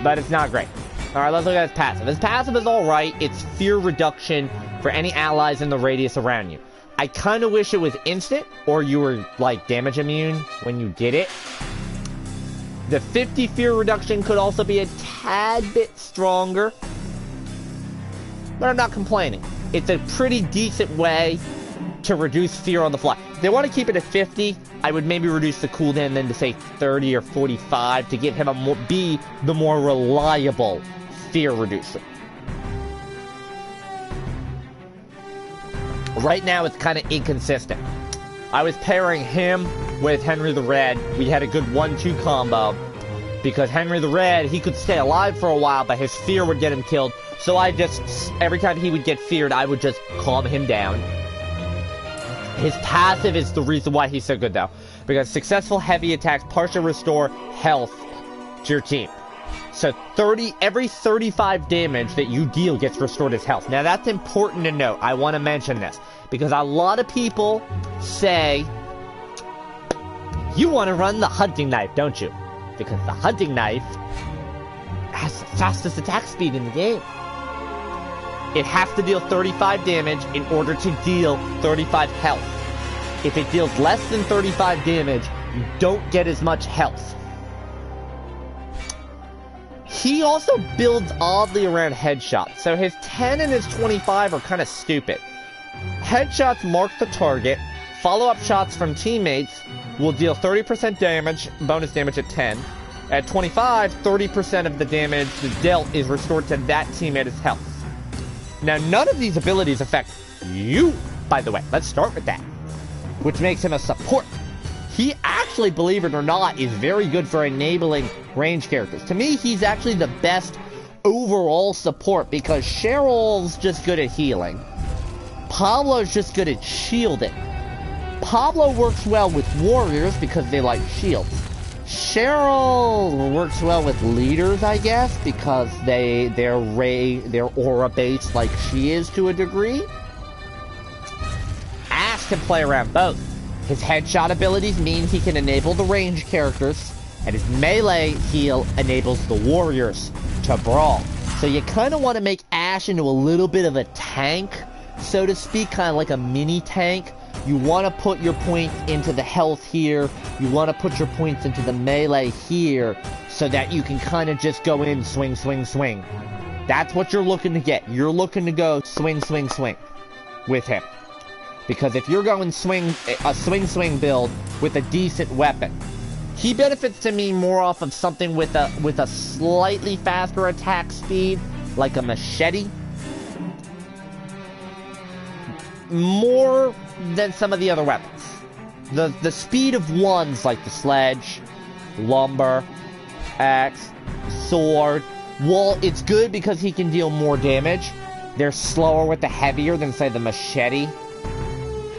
Speaker 1: but it's not great. Alright, let's look at his passive. His passive is alright. It's fear reduction for any allies in the radius around you. I kind of wish it was instant, or you were, like, damage immune when you did it. The 50 fear reduction could also be a tad bit stronger. but I'm not complaining. It's a pretty decent way to reduce fear on the fly. If they want to keep it at 50, I would maybe reduce the cooldown then to say 30 or 45 to give him be the more reliable fear reducer. Right now, it's kind of inconsistent. I was pairing him with Henry the Red. We had a good 1-2 combo. Because Henry the Red, he could stay alive for a while, but his fear would get him killed. So I just, every time he would get feared, I would just calm him down. His passive is the reason why he's so good, though. Because successful heavy attacks partially restore health to your team. So every 35 damage that you deal gets restored as health. Now that's important to note. I want to mention this. Because a lot of people say, you want to run the hunting knife, don't you? Because the hunting knife has the fastest attack speed in the game. It has to deal 35 damage in order to deal 35 health. If it deals less than 35 damage, you don't get as much health. He also builds oddly around headshots, so his 10 and his 25 are kind of stupid. Headshots mark the target, follow-up shots from teammates will deal 30% damage, bonus damage at 10. At 25, 30% of the damage dealt is restored to that teammate's health. Now, none of these abilities affect you, by the way. Let's start with that. Which makes him a support. He actually, believe it or not, is very good for enabling range characters. To me, he's actually the best overall support because Cheryl's just good at healing. Pablo's just good at shielding. Pablo works well with warriors because they like shields. Cheryl works well with leaders, I guess, because they're aura based like she is to a degree. Ash can play around both. His headshot abilities mean he can enable the range characters, and his melee heal enables the warriors to brawl. So you kind of want to make Ash into a little bit of a tank, so to speak, kind of like a mini tank. You want to put your points into the health here. You want to put your points into the melee here so that you can kind of just go in, swing, swing, swing. That's what you're looking to get. You're looking to go swing, swing, swing with him. Because if you're going a swing, swing build with a decent weapon, he benefits to me more off of something with a slightly faster attack speed, like a machete. More than some of the other weapons. The speed of ones like the sledge, lumber, axe, sword, well, it's good because he can deal more damage. They're slower with the heavier than, say, the machete.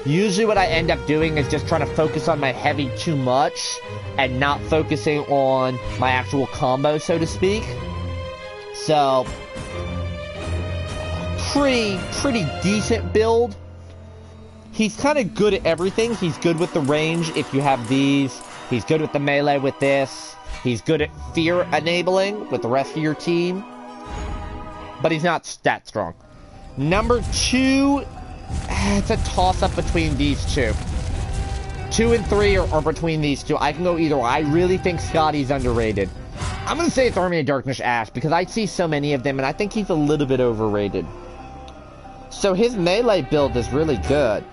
Speaker 1: Usually what I end up doing is just trying to focus on my heavy too much and not focusing on my actual combo, so to speak. So, pretty decent build. He's kind of good at everything. He's good with the range if you have these. He's good with the melee with this. He's good at fear enabling with the rest of your team. But he's not that strong. Number 2, it's a toss-up between these two. 2 and 3 are between these two. I can go either way. I really think Scotty's underrated. I'm going to say it's Army of Darkness Ash because I see so many of them and I think he's a little bit overrated. So his melee build is really good.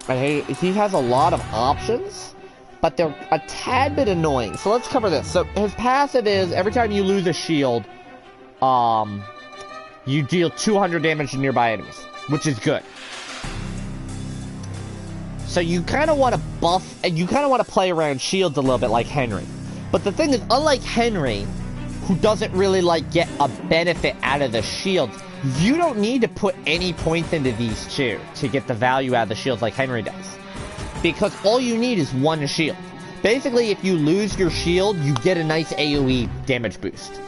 Speaker 1: He has a lot of options, but they're a tad bit annoying. So let's cover this. So his passive is, every time you lose a shield, you deal 200 damage to nearby enemies, which is good. So you kind of want to buff, and you kind of want to play around shields a little bit like Henry. But the thing is, unlike Henry, who doesn't really, like, get a benefit out of the shields, you don't need to put any points into these two to get the value out of the shields like Henry does. Because all you need is one shield. Basically, if you lose your shield, you get a nice AoE damage boost.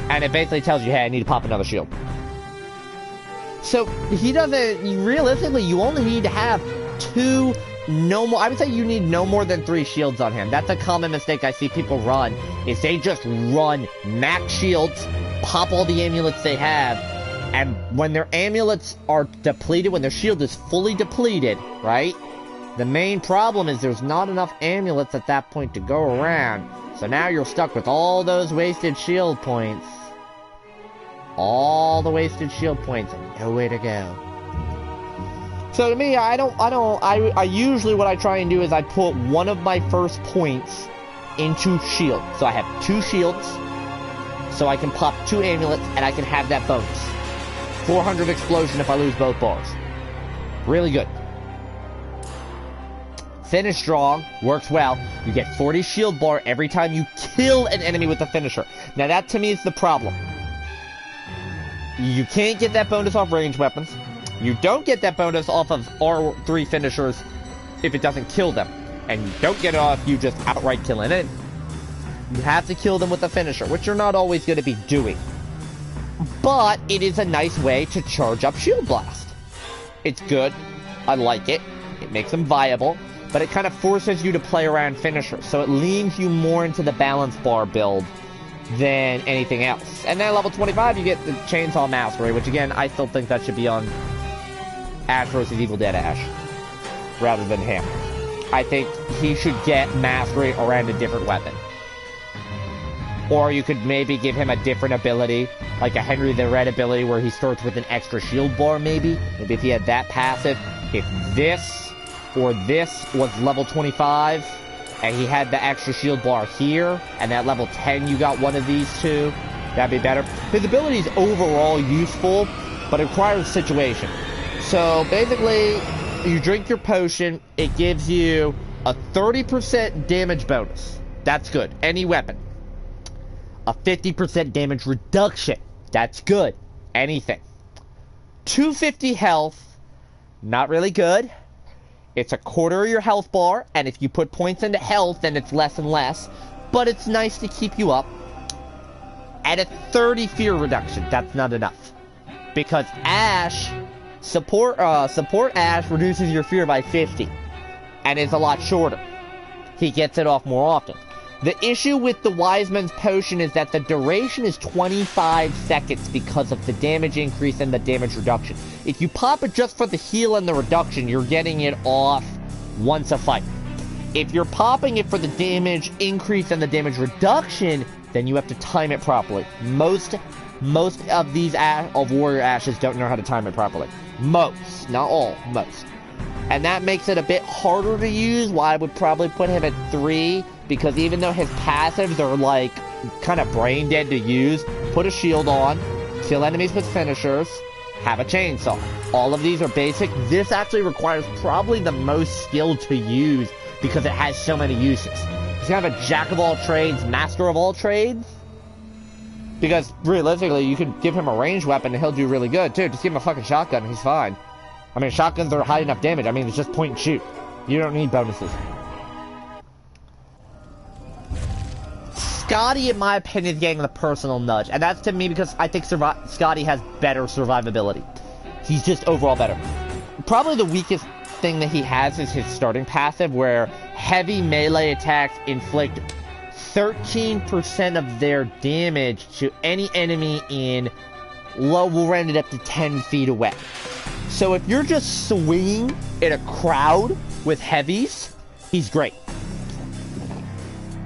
Speaker 1: And it basically tells you, hey, I need to pop another shield. So, he doesn't, realistically, you only need to have 2, no more, I would say you need no more than 3 shields on him. That's a common mistake I see people run, is they just run max shields, pop all the amulets they have, and when their amulets are depleted, when their shield is fully depleted, right? The main problem is there's not enough amulets at that point to go around. So now you're stuck with all those wasted shield points. all the wasted shield points and nowhere to go. So to me, I usually what I try and do is I put one of my first points into shield. So I have 2 shields, so I can pop 2 amulets, and I can have that bonus. 400 explosion if I lose both bars. Really good. Finish strong, works well. You get 40 shield bar every time you kill an enemy with a finisher. Now that to me is the problem. You can't get that bonus off ranged weapons. You don't get that bonus off of R3 finishers if it doesn't kill them. And you don't get it off you just outright killing it. You have to kill them with a finisher, which you're not always going to be doing. But it is a nice way to charge up Shield Blast. It's good. I like it. It makes them viable. But it kind of forces you to play around finishers. So it leans you more into the balance bar build than anything else. And then level 25, you get the Chainsaw Mastery, which again, I still think that should be on Ash vs. Evil Dead Ash, rather than him. I think he should get Mastery around a different weapon. Or you could maybe give him a different ability, like a Henry the Red ability where he starts with an extra shield bar maybe. Maybe if he had that passive, if this or this was level 25, and he had the extra shield bar here, and at level 10 you got one of these two, that'd be better. His ability is overall useful, but it requires situation. So basically, you drink your potion, it gives you a 30% damage bonus. That's good. Any weapon. A 50% damage reduction. That's good. Anything. 250 health. Not really good. It's a quarter of your health bar, and if you put points into health, then it's less and less. But it's nice to keep you up. And a 30 fear reduction. That's not enough. Because Ash, support Ash reduces your fear by 50. And is a lot shorter. He gets it off more often. The issue with the Wise Man's Potion is that the duration is 25 seconds because of the damage increase and the damage reduction. If you pop it just for the heal and the reduction, you're getting it off once a fight. If you're popping it for the damage increase and the damage reduction, then you have to time it properly. Most of these Warrior Ashes don't know how to time it properly. Most, not all, most. And that makes it a bit harder to use, why I would probably put him at 3, because even though his passives are, like, kind of brain dead to use, put a shield on, kill enemies with finishers, have a chainsaw. All of these are basic. This actually requires probably the most skill to use, because it has so many uses. He's kind of a jack of all trades, master of all trades. Because, realistically, you could give him a ranged weapon and he'll do really good, too. Just give him a fucking shotgun and he's fine. I mean, shotguns are high enough damage. I mean, it's just point and shoot. You don't need bonuses. Scotty, in my opinion, is getting the personal nudge. And that's to me because I think Scotty has better survivability. He's just overall better. Probably the weakest thing that he has is his starting passive, where heavy melee attacks inflict 13% of their damage to any enemy in low, will run it up to 10 feet away. So if you're just swinging in a crowd with heavies, he's great.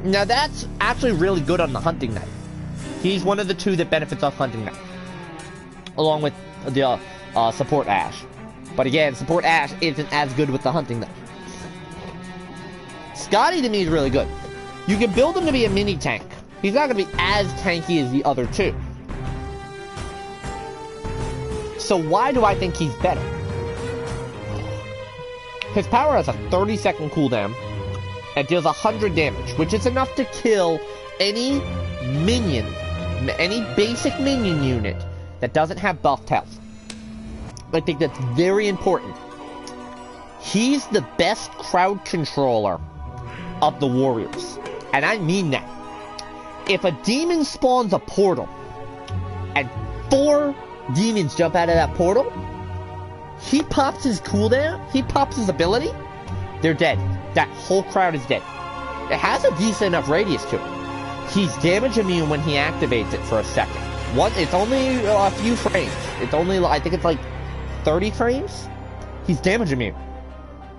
Speaker 1: Now that's actually really good on the Hunting Knife. He's one of the two that benefits off Hunting Knife, along with the Support Ash. But again, Support Ash isn't as good with the Hunting Knife. Scotty to me is really good. You can build him to be a mini tank. He's not going to be as tanky as the other two. So why do I think he's better? His power has a 30-second cooldown and deals 100 damage, which is enough to kill any minion, any basic minion unit that doesn't have buffed health. I think that's very important. He's the best crowd controller of the warriors. And I mean that. If a demon spawns a portal, and 4 demons jump out of that portal, he pops his cooldown, he pops his ability, they're dead. That whole crowd is dead. It has a decent enough radius to it. He's damage immune when he activates it for a second. It's only a few frames. It's only, I think it's like 30 frames? He's damage immune.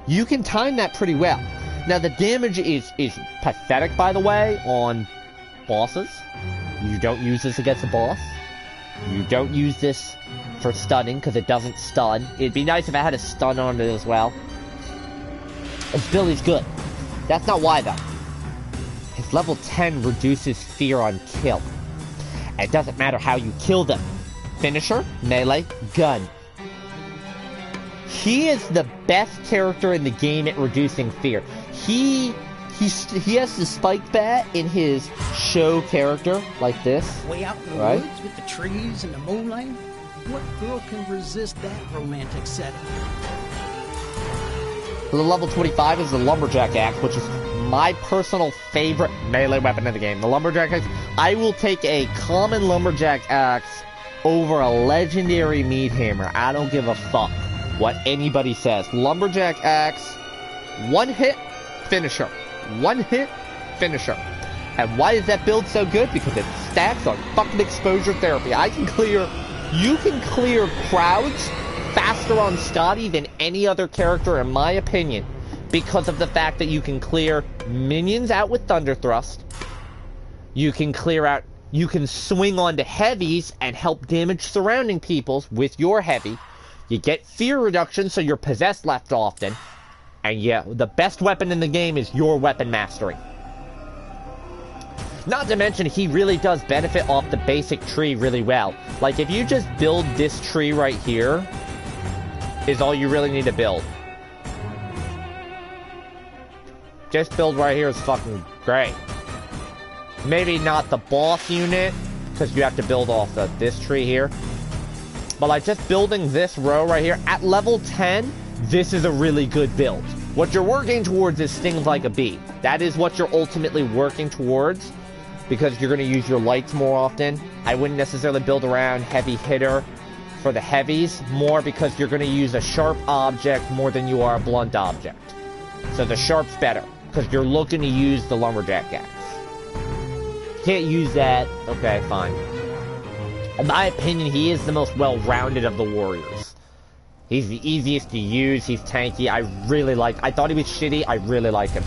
Speaker 1: You can time that pretty well. Now the damage is pathetic, by the way, on bosses. You don't use this against a boss. You don't use this for stunning, because it doesn't stun. It'd be nice if I had a stun on it as well. His ability's good. That's not why, though. His level 10 reduces fear on kill. And it doesn't matter how you kill them. Finisher, melee, gun. He is the best character in the game at reducing fear. He has the spike bat in his show character, like this.
Speaker 2: Way out in the woods with the trees and the moonlight? What girl can resist that romantic setting?
Speaker 1: The level 25 is the Lumberjack Axe, which is my personal favorite melee weapon in the game. The Lumberjack Axe, I will take a common Lumberjack Axe over a legendary Meat Hammer. I don't give a fuck what anybody says. Lumberjack Axe, one hit, finisher. One hit, finisher. And why is that build so good? Because it stacks on fucking exposure therapy. You can clear crowds faster on Scotty than any other character, in my opinion, because of the fact that you can clear minions out with Thunder Thrust. You can swing onto heavies and help damage surrounding peoples with your heavy. You get fear reduction, so you're possessed less often. And yeah, the best weapon in the game is your weapon mastery. Not to mention, he really does benefit off the basic tree really well. Like, if you just build this tree right here, is all you really need to build. Just build right here is fucking great. Maybe not the boss unit, because you have to build off this tree here. But like, just building this row right here, at level 10, this is a really good build. What you're working towards is stings like a bee. That is what you're ultimately working towards, because you're going to use your lights more often. I wouldn't necessarily build around heavy hitter for the heavies, more because you're going to use a sharp object more than you are a blunt object. So the sharp's better, because you're looking to use the Lumberjack Axe. Can't use that, okay, fine. In my opinion, he is the most well-rounded of the warriors. He's the easiest to use, he's tanky, I thought he was shitty, I really like him.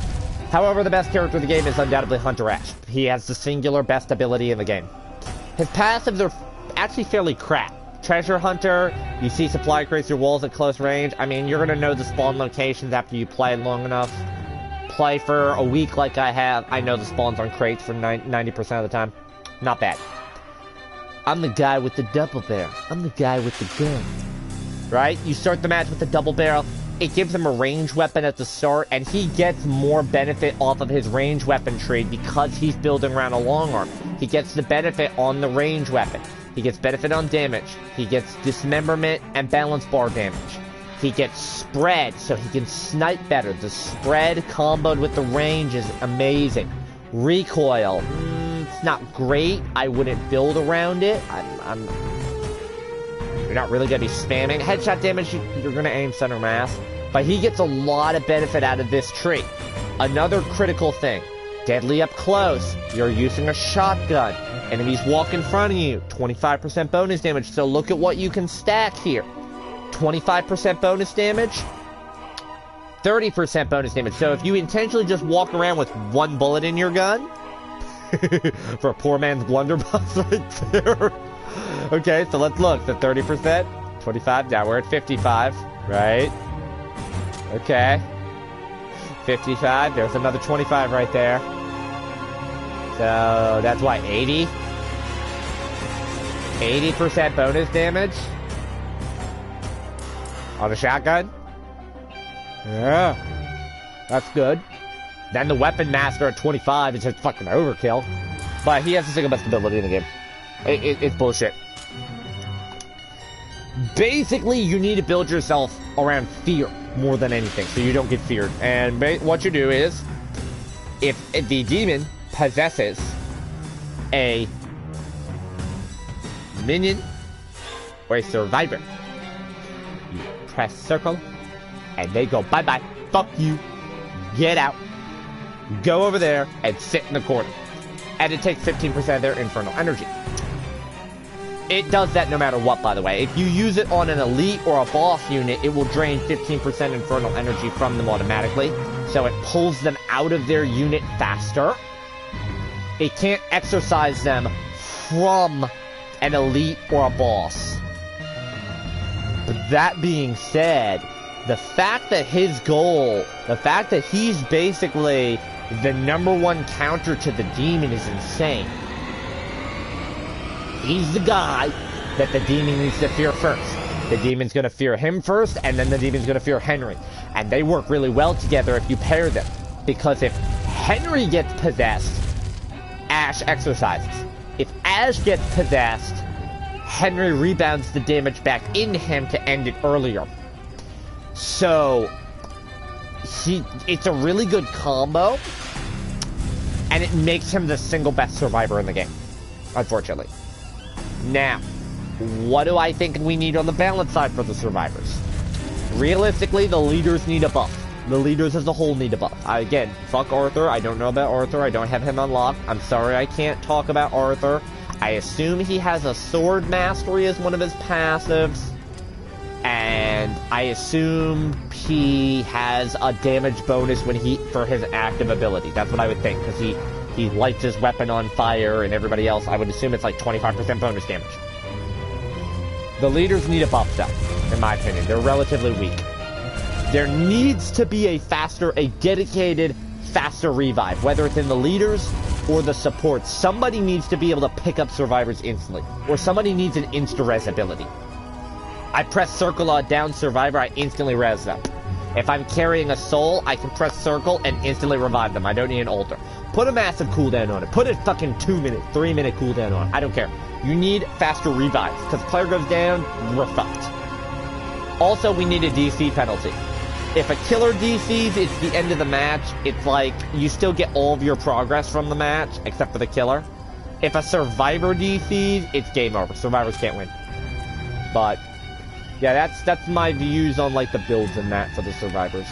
Speaker 1: However, the best character in the game is undoubtedly Hunter Ash. He has the singular best ability in the game. His passives are actually fairly crap. Treasure Hunter, you see supply crates through walls at close range. I mean, you're gonna know the spawn locations after you play long enough. Play for a week like I have, I know the spawns on crates for 90% of the time. Not bad. I'm the guy with the double barrel. I'm the guy with the gun. Right? You start the match with the double barrel. It gives him a range weapon at the start, and he gets more benefit off of his range weapon tree because he's building around a long arm. He gets the benefit on the range weapon. He gets benefit on damage. He gets dismemberment and balance bar damage. He gets spread, so he can snipe better. The spread comboed with the range is amazing. Recoil, it's not great. I wouldn't build around it. You're not really going to be spamming. Headshot damage, you're going to aim center mass. But he gets a lot of benefit out of this tree. Another critical thing. Deadly up close. You're using a shotgun. Enemies walk in front of you. 25% bonus damage. So look at what you can stack here. 25% bonus damage. 30% bonus damage. So if you intentionally just walk around with one bullet in your gun, for a poor man's blunderbuss right there. Okay, so let's look. The 30%, 25, now we're at 55, right? Okay. 55, there's another 25 right there. So, that's why, 80? 80% bonus damage? On a shotgun? Yeah. That's good. Then the Weapon Master at 25 is just fucking overkill. But he has the single best ability in the game. It's bullshit. Basically, you need to build yourself around fear more than anything, so you don't get feared. And what you do is, if the demon possesses a minion or a survivor, you press circle, and they go bye-bye, fuck you, get out, go over there, and sit in the corner. And it takes 15% of their infernal energy. It does that no matter what, by the way. If you use it on an elite or a boss unit, it will drain 15% infernal energy from them automatically. So it pulls them out of their unit faster. It can't exorcise them from an elite or a boss. But that being said, the fact that his goal, the fact that he's basically the #1 counter to the demon is insane. He's the guy that the demon needs to fear first. The demon's going to fear him first, and then the demon's going to fear Henry. And they work really well together if you pair them. Because if Henry gets possessed, Ash exercises. If Ash gets possessed, Henry rebounds the damage back into him to end it earlier. So, it's a really good combo, and it makes him the single best survivor in the game, unfortunately. Now, what do I think we need on the balance side for the survivors? Realistically, the leaders need a buff. The leaders as a whole need a buff. Again, fuck Arthur. I don't know about Arthur. I don't have him unlocked. I'm sorry I can't talk about Arthur. I assume he has a sword mastery as one of his passives. And I assume he has a damage bonus for his active ability. That's what I would think, because he lights his weapon on fire and everybody else. I would assume it's like 25% bonus damage. The leaders need a buff though, in my opinion. They're relatively weak. There needs to be a dedicated, faster revive, whether it's in the leaders or the support. Somebody needs to be able to pick up survivors instantly, or somebody needs an insta-res ability. I press circle on down survivor, I instantly res them. If I'm carrying a soul, I can press circle and instantly revive them. I don't need an altar. Put a massive cooldown on it. Put a fucking 2-minute, 3-minute cooldown on it. I don't care. You need faster revives, because player goes down, we're fucked. Also, we need a DC penalty. If a killer DCs, it's the end of the match. It's like, you still get all of your progress from the match, except for the killer. If a survivor DCs, it's game over. Survivors can't win. But, yeah, that's my views on, like, the builds and that for the survivors.